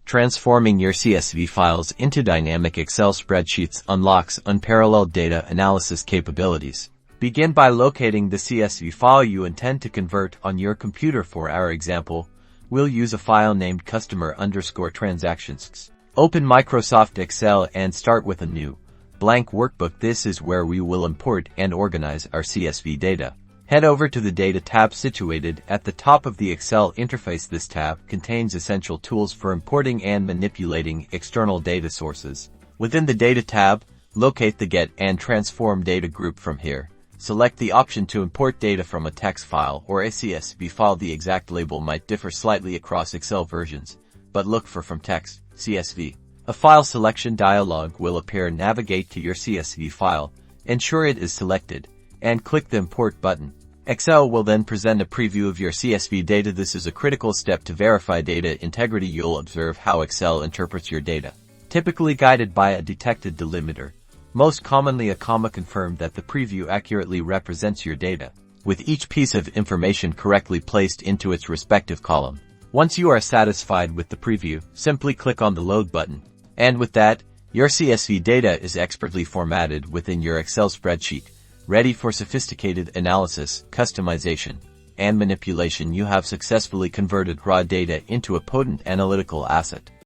Transforming your CSV files into dynamic Excel spreadsheets unlocks unparalleled data analysis capabilities. Begin by locating the CSV file you intend to convert on your computer. For our example, we'll use a file named customer_transactions. Open Microsoft Excel and start with a new blank workbook. This is where we will import and organize our CSV data. Head over to the Data tab situated at the top of the Excel interface. This tab contains essential tools for importing and manipulating external data sources. Within the Data tab, locate the Get and Transform data group. From here, select the option to import data from a text file or a CSV file. The exact label might differ slightly across Excel versions, but look for From Text, CSV. A file selection dialog will appear. Navigate to your CSV file, ensure it is selected, and click the Import button. Excel will then present a preview of your CSV data. This is a critical step to verify data integrity. You'll observe how Excel interprets your data, typically guided by a detected delimiter. Most commonly, a comma confirm that the preview accurately represents your data, with each piece of information correctly placed into its respective column. Once you are satisfied with the preview, simply click on the Load button. And with that, your CSV data is expertly formatted within your Excel spreadsheet, ready for sophisticated analysis, customization, and manipulation. You have successfully converted raw data into a potent analytical asset.